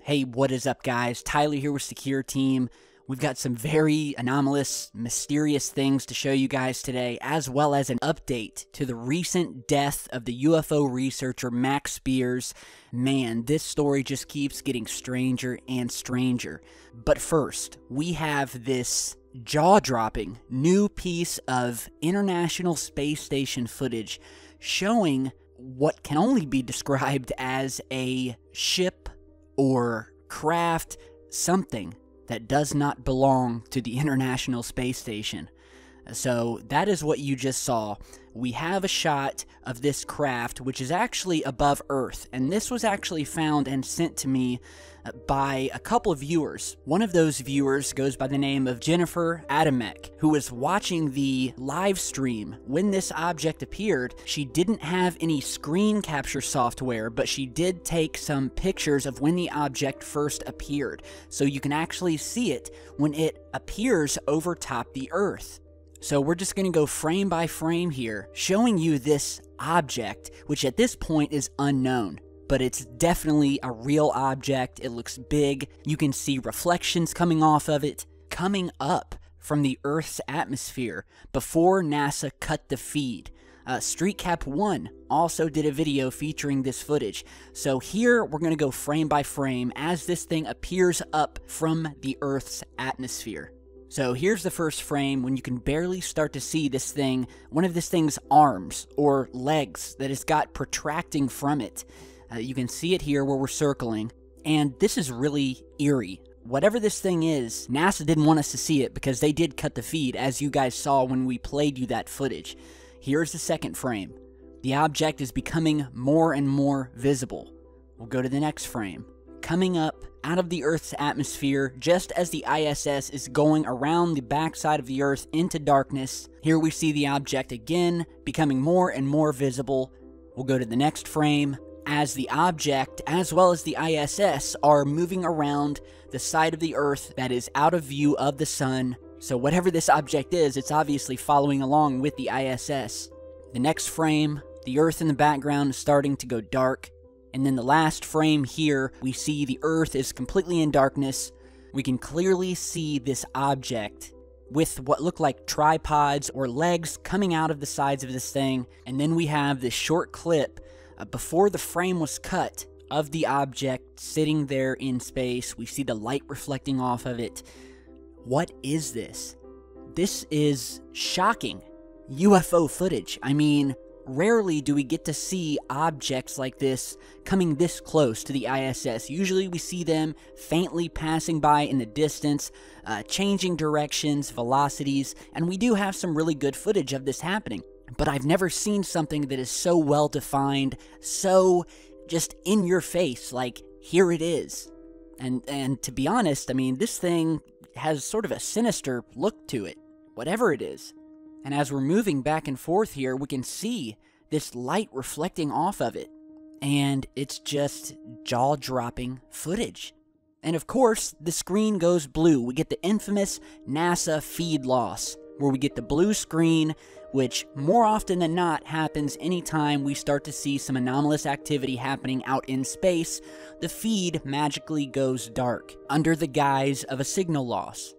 Hey, what is up, guys? Tyler here with Secureteam. We've got some very anomalous, mysterious things to show you guys today, as well as an update to the recent death of the UFO researcher Max Spears. Man, this story just keeps getting stranger and stranger. But first, we have this jaw-dropping new piece of International Space Station footage showing what can only be described as a ship or craft, something that does not belong to the International Space Station. So that is what you just saw. We have a shot of this craft, which is actually above Earth, and this was actually found and sent to me by a couple of viewers. One of those viewers goes by the name of Jennifer Adamek, who was watching the live stream when this object appeared. She didn't have any screen capture software, but she did take some pictures of when the object first appeared, so you can actually see it when it appears over top the Earth. So we're just going to go frame by frame here, showing you this object, which at this point is unknown. But it's definitely a real object. It looks big. You can see reflections coming off of it, coming up from the Earth's atmosphere before NASA cut the feed. StreetCap 1 also did a video featuring this footage. So here we're going to go frame by frame as this thing appears up from the Earth's atmosphere. So here's the first frame when you can barely start to see this thing, one of this thing's arms or legs that it's got protracting from it. You can see it here where we're circling, and this is really eerie. Whatever this thing is, NASA didn't want us to see it because they did cut the feed, as you guys saw when we played you that footage. Here's the second frame. The object is becoming more and more visible. We'll go to the next frame. Coming up out of the Earth's atmosphere just as the ISS is going around the backside of the Earth into darkness. Here we see the object again becoming more and more visible. We'll go to the next frame as the object as well as the ISS are moving around the side of the Earth that is out of view of the sun. So whatever this object is, it's obviously following along with the ISS. The next frame, the Earth in the background is starting to go dark. And then the last frame here, we see the Earth is completely in darkness. We can clearly see this object with what look like tripods or legs coming out of the sides of this thing. And then we have this short clip before the frame was cut of the object sitting there in space. We see the light reflecting off of it. What is this? This is shocking UFO footage. I mean, rarely do we get to see objects like this coming this close to the ISS. Usually we see them faintly passing by in the distance, changing directions, velocities, and we do have some really good footage of this happening. But I've never seen something that is so well defined, so just in your face, like here it is. And to be honest, I mean, this thing has sort of a sinister look to it, whatever it is. And as we're moving back and forth here, we can see this light reflecting off of it. And it's just jaw-dropping footage. And of course, the screen goes blue. We get the infamous NASA feed loss, where we get the blue screen, which more often than not happens anytime we start to see some anomalous activity happening out in space. The feed magically goes dark under the guise of a signal loss.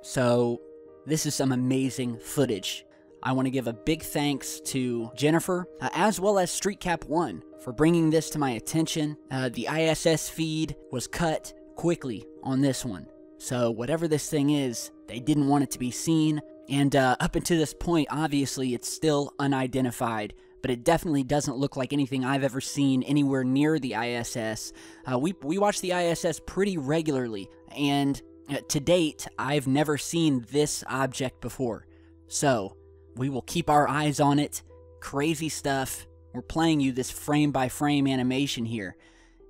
So this is some amazing footage. I want to give a big thanks to Jennifer, as well as StreetCap 1 for bringing this to my attention. The ISS feed was cut quickly on this one. So whatever this thing is, they didn't want it to be seen. And up until this point, obviously, it's still unidentified. But it definitely doesn't look like anything I've ever seen anywhere near the ISS. We watch the ISS pretty regularly, and to date, I've never seen this object before. So we will keep our eyes on it. Crazy stuff. We're playing you this frame-by-frame animation here.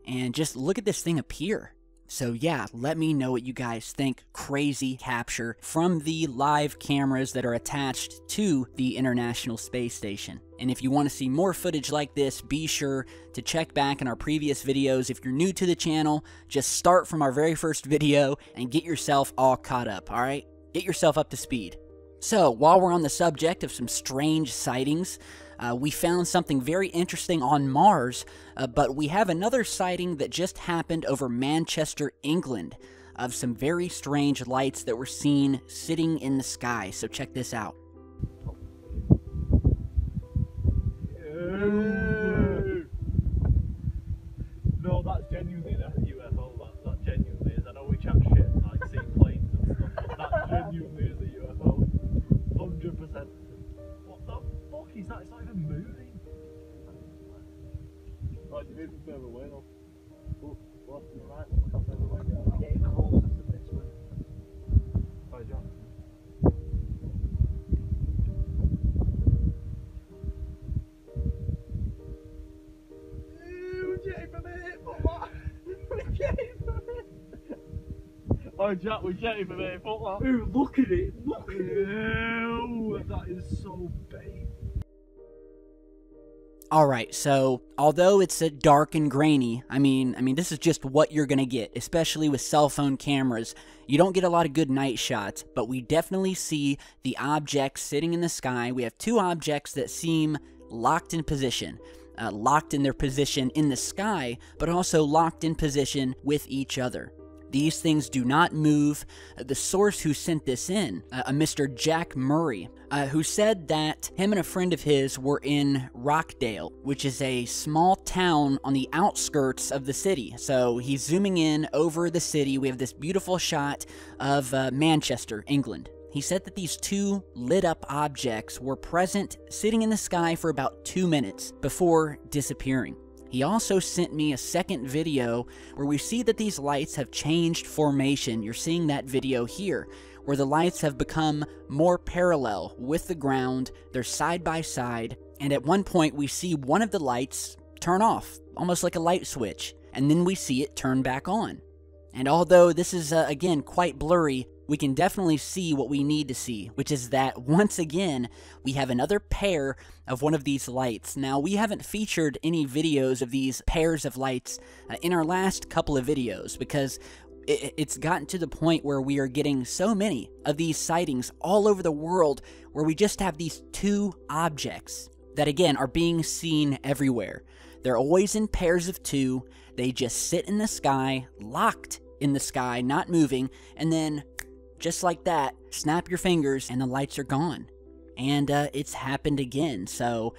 And just look at this thing appear. So yeah, let me know what you guys think. Crazy capture from the live cameras that are attached to the International Space Station. And if you want to see more footage like this, be sure to check back in our previous videos. If you're new to the channel, just start from our very first video and get yourself all caught up, alright? Get yourself up to speed. So, while we're on the subject of some strange sightings, We found something very interesting on Mars, but we have another sighting that just happened over Manchester, England, of some very strange lights that were seen sitting in the sky. So check this out. No, that's genuinely a UFO. That genuinely is. I know we chat shit like see planes and stuff, but that genuinely is a UFO. 100%. What the fuck is that? It's not even moving. Right, you're moving further away now. Oh, what? You're right. Look further away. I'm getting closer to this one. Right, John. Oh, Jack, we're jetting for me. Fuck that. Ooh, look at it. Look at it. Ew, that is so big. Alright, so although it's dark and grainy, I mean, this is just what you're gonna get, especially with cell phone cameras. You don't get a lot of good night shots, but we definitely see the objects sitting in the sky. We have two objects that seem locked in position. Locked in their position in the sky, but also locked in position with each other. These things do not move. The source who sent this in, a Mr. Jack Murray, who said that him and a friend of his were in Rockdale, which is a small town on the outskirts of the city. So he's zooming in over the city. We have this beautiful shot of Manchester, England. He said that these two lit up objects were present sitting in the sky for about 2 minutes before disappearing. He also sent me a second video where we see that these lights have changed formation. You're seeing that video here, where the lights have become more parallel with the ground. They're side by side, and at one point we see one of the lights turn off, almost like a light switch, and then we see it turn back on. And although this is, again, quite blurry, we can definitely see what we need to see, which is that, once again, we have another pair of one of these lights. Now, we haven't featured any videos of these pairs of lights in our last couple of videos, because it's gotten to the point where we are getting so many of these sightings all over the world, where we just have these two objects that, again, are being seen everywhere. They're always in pairs of two. They just sit in the sky, locked in the sky, not moving, and then just like that, snap your fingers and the lights are gone. And it's happened again. So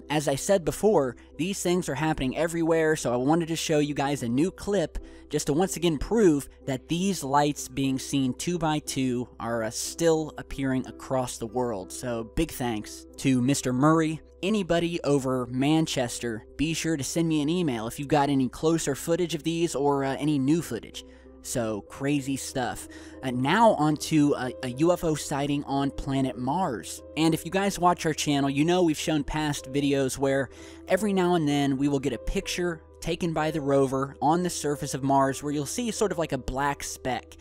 as I said before, these things are happening everywhere, so I wanted to show you guys a new clip just to once again prove that these lights being seen 2 by 2 are still appearing across the world. So big thanks to Mr. Murray. Anybody over Manchester, be sure to send me an email if you've got any closer footage of these or any new footage. So, crazy stuff. Now onto a UFO sighting on planet Mars. And if you guys watch our channel, you know we've shown past videos where every now and then we will get a picture taken by the rover on the surface of Mars where you'll see sort of like a black speck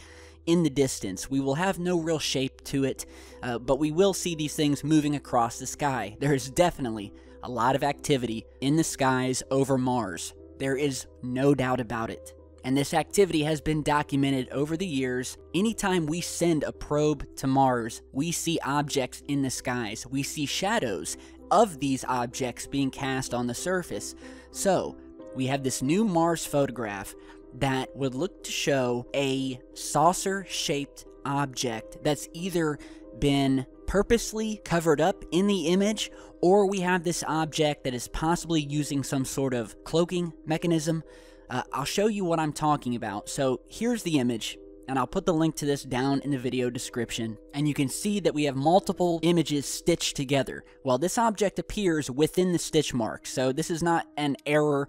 in the distance. We will have no real shape to it, but we will see these things moving across the sky. There is definitely a lot of activity in the skies over Mars. There is no doubt about it. And this activity has been documented over the years. Anytime we send a probe to Mars, we see objects in the skies. We see shadows of these objects being cast on the surface. So, we have this new Mars photograph that would look to show a saucer-shaped object that's either been purposely covered up in the image, or we have this object that is possibly using some sort of cloaking mechanism. I'll show you what I'm talking about. So here's the image, and I'll put the link to this down in the video description. And you can see that we have multiple images stitched together. Well, this object appears within the stitch mark, so this is not an error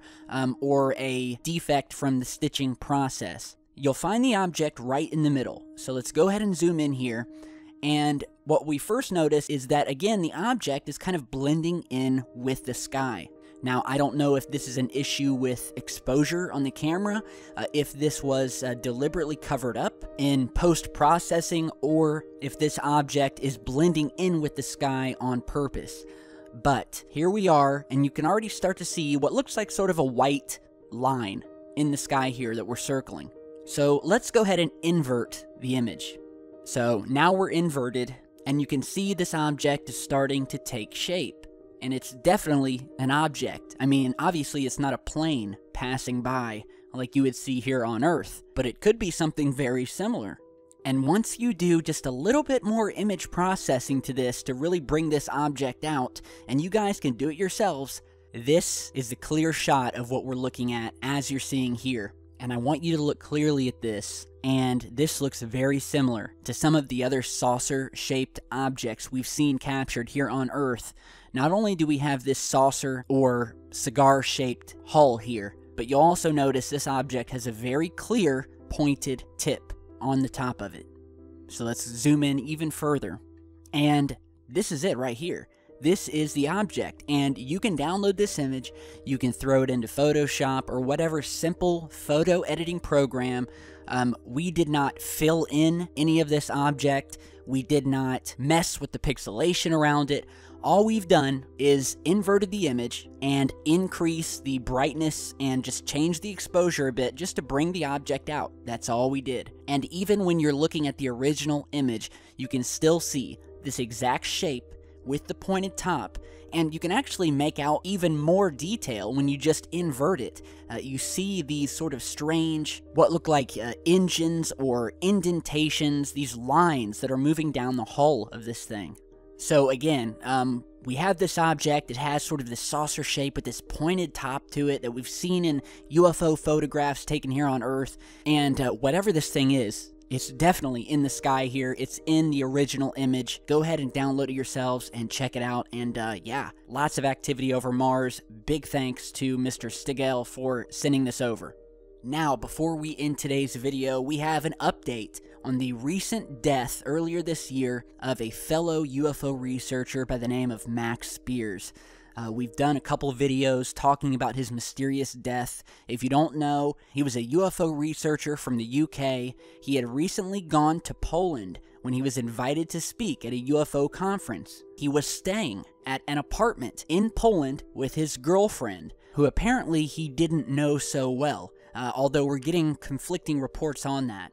or a defect from the stitching process. You'll find the object right in the middle. So let's go ahead and zoom in here. And what we first notice is that, again, the object is kind of blending in with the sky. Now, I don't know if this is an issue with exposure on the camera, if this was deliberately covered up in post-processing, or if this object is blending in with the sky on purpose. But here we are, and you can already start to see what looks like sort of a white line in the sky here that we're circling. So let's go ahead and invert the image. So now we're inverted, and you can see this object is starting to take shape. and it's definitely an object. I mean, obviously it's not a plane passing by like you would see here on Earth, but it could be something very similar. And once you do just a little bit more image processing to this to really bring this object out, and you guys can do it yourselves, this is the clear shot of what we're looking at as you're seeing here. And I want you to look clearly at this, and this looks very similar to some of the other saucer-shaped objects we've seen captured here on Earth. Not only do we have this saucer or cigar-shaped hull here, but you'll also notice this object has a very clear pointed tip on the top of it. So let's zoom in even further. And this is it right here. This is the object, and you can download this image, you can throw it into Photoshop or whatever simple photo editing program. We did not fill in any of this object. We did not mess with the pixelation around it. All we've done is inverted the image and increase the brightness and just change the exposure a bit just to bring the object out. That's all we did. And even when you're looking at the original image, you can still see this exact shape with the pointed top, and you can actually make out even more detail when you just invert it. You see these sort of strange, what look like engines or indentations, these lines that are moving down the hull of this thing. So again, we have this object. It has sort of this saucer shape with this pointed top to it that we've seen in UFO photographs taken here on Earth, and whatever this thing is, it's definitely in the sky here. It's in the original image. Go ahead and download it yourselves and check it out. And yeah, lots of activity over Mars. Big thanks to Mr. Stigell for sending this over. Now, before we end today's video, we have an update on the recent death earlier this year of a fellow UFO researcher by the name of Max Spears. We've done a couple videos talking about his mysterious death. If you don't know, he was a UFO researcher from the UK. He had recently gone to Poland when he was invited to speak at a UFO conference. He was staying at an apartment in Poland with his girlfriend, who apparently he didn't know so well, although we're getting conflicting reports on that.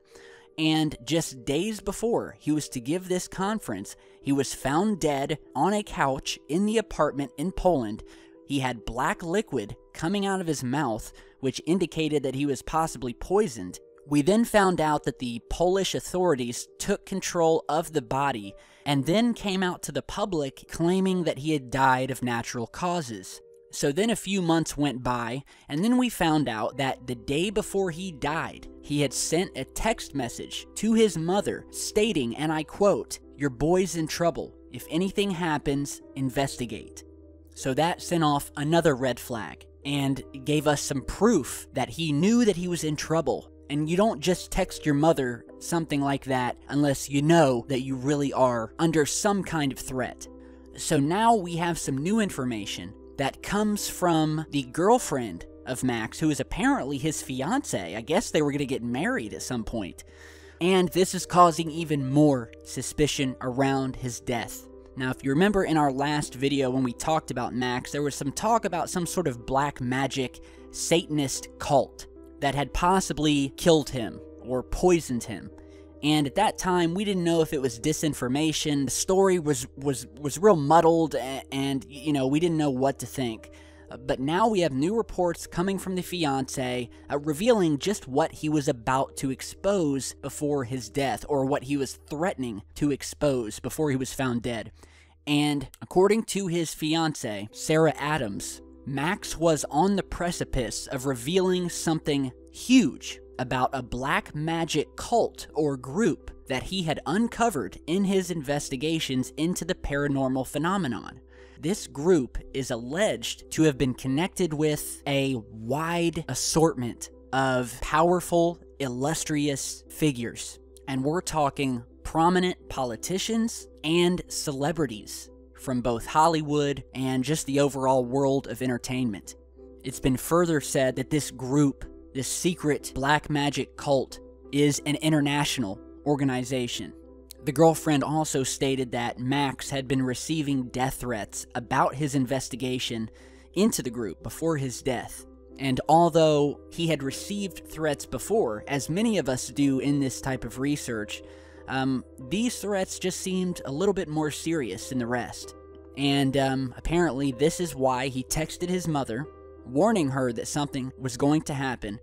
And just days before he was to give this conference, he was found dead on a couch in the apartment in Poland. He had black liquid coming out of his mouth, which indicated that he was possibly poisoned. We then found out that the Polish authorities took control of the body and then came out to the public claiming that he had died of natural causes. So then a few months went by, and then we found out that the day before he died, he had sent a text message to his mother stating, and I quote, "Your boy's in trouble. If anything happens, investigate." So that sent off another red flag and gave us some proof that he knew that he was in trouble. And you don't just text your mother something like that unless you know that you really are under some kind of threat. So now we have some new information that comes from the girlfriend of Max, who is apparently his fiancée. I guess they were going to get married at some point. And this is causing even more suspicion around his death. Now, if you remember in our last video when we talked about Max, there was some talk about some sort of black magic Satanist cult that had possibly killed him or poisoned him. And at that time, we didn't know if it was disinformation. The story was real muddled, and you know, we didn't know what to think. But now we have new reports coming from the fiancé revealing just what he was about to expose before his death, or what he was threatening to expose before he was found dead. And according to his fiancée, Sarah Adams, Max was on the precipice of revealing something huge about a black magic cult or group that he had uncovered in his investigations into the paranormal phenomenon. This group is alleged to have been connected with a wide assortment of powerful, illustrious figures. And we're talking prominent politicians and celebrities from both Hollywood and just the overall world of entertainment. It's been further said that this group, this secret black magic cult, is an international organization. The girlfriend also stated that Max had been receiving death threats about his investigation into the group before his death. And although he had received threats before, as many of us do in this type of research, these threats just seemed a little bit more serious than the rest. And apparently this is why he texted his mother, warning her that something was going to happen,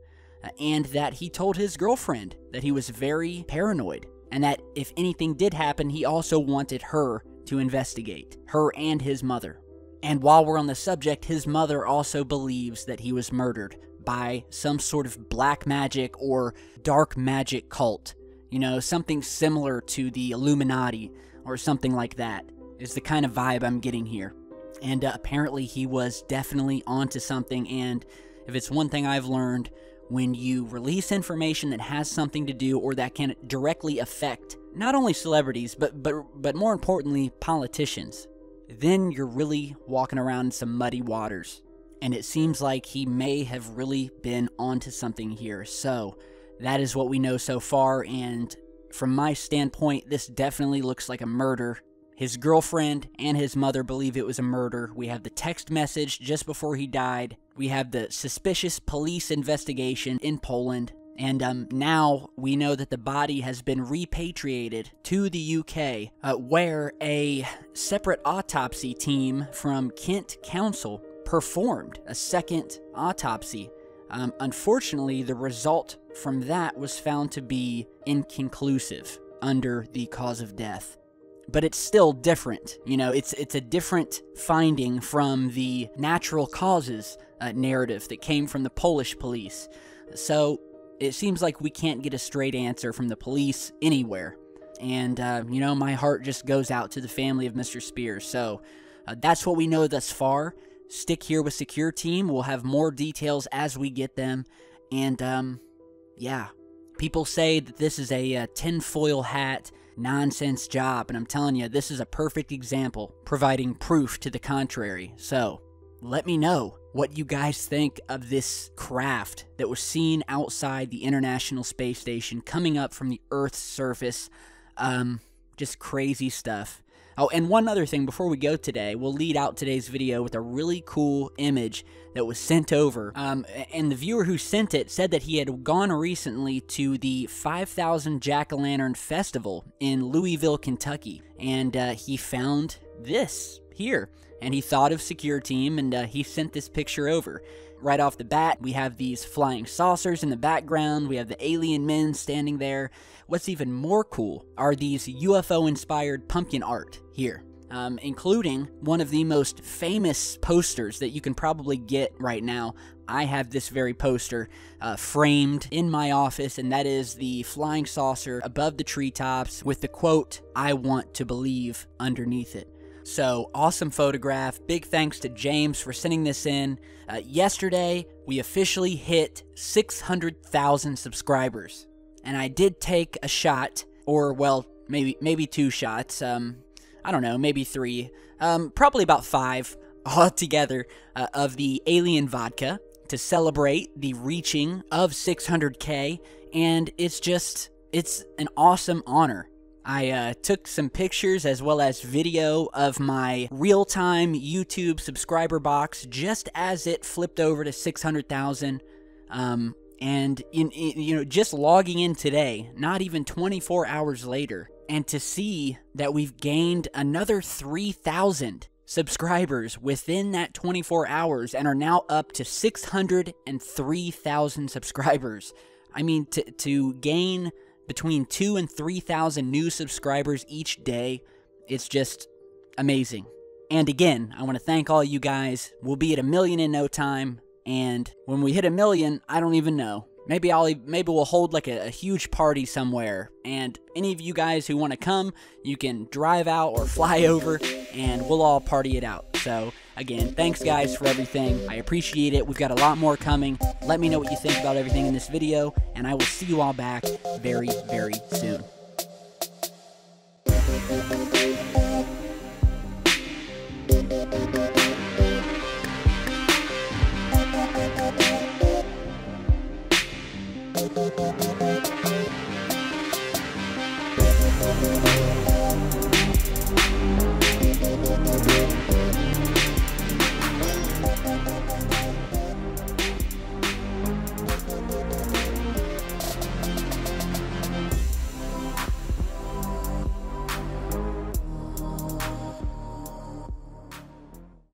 and that he told his girlfriend that he was very paranoid, and that if anything did happen, he also wanted her to investigate, her and his mother. And while we're on the subject, his mother also believes that he was murdered by some sort of black magic or dark magic cult. You know, something similar to the Illuminati or something like that is the kind of vibe I'm getting here. And apparently he was definitely onto something, and if it's one thing I've learned, when you release information that has something to do or that can directly affect not only celebrities, but more importantly, politicians, then you're really walking around in some muddy waters. And it seems like he may have really been onto something here. So that is what we know so far, and from my standpoint, this definitely looks like a murder. His girlfriend and his mother believe it was a murder. We have the text message just before he died. We have the suspicious police investigation in Poland. And now we know that the body has been repatriated to the UK, where a separate autopsy team from Kent Council performed a second autopsy. Unfortunately, the result from that was found to be inconclusive under the cause of death. But it's still different. You know, it's a different finding from the natural causes narrative that came from the Polish police. So it seems like we can't get a straight answer from the police anywhere. And, you know, my heart just goes out to the family of Mr. Spears. So that's what we know thus far. Stick here with Secureteam. We'll have more details as we get them. And, yeah, people say that this is a tinfoil hat nonsense job, and I'm telling you, this is a perfect example, providing proof to the contrary. So, let me know what you guys think of this craft that was seen outside the International Space Station coming up from the Earth's surface. Just crazy stuff. Oh, and one other thing before we go today, we'll lead out today's video with a really cool image that was sent over. And the viewer who sent it said that he had gone recently to the 5,000 Jack-o'-lantern Festival in Louisville, Kentucky. And he found this here. And he thought of Secureteam, and he sent this picture over. Right off the bat, we have these flying saucers in the background. We have the alien men standing there. What's even more cool are these UFO-inspired pumpkin art here, including one of the most famous posters that you can probably get right now. I have this very poster framed in my office, and that is the flying saucer above the treetops with the quote, "I want to believe," underneath it. So, awesome photograph. Big thanks to James for sending this in. Yesterday, we officially hit 600,000 subscribers. And I did take a shot, or, well, maybe two shots. I don't know, maybe three. Probably about 5 altogether of the alien vodka to celebrate the reaching of 600K. And it's an awesome honor. I took some pictures as well as video of my real-time YouTube subscriber box just as it flipped over to 600,000. And you know, just logging in today, not even 24 hours later, and to see that we've gained another 3,000 subscribers within that 24 hours and are now up to 603,000 subscribers. I mean, to gain between 2,000 and 3,000 new subscribers each day, it's just amazing. And again, I want to thank all you guys. We'll be at 1 million in no time, and when we hit 1 million, I don't even know. Maybe we'll hold like a huge party somewhere, and any of you guys who want to come, you can drive out or fly over, and we'll all party it out. So, again, thanks guys for everything. I appreciate it. We've got a lot more coming. Let me know what you think about everything in this video, and I will see you all back very, very soon.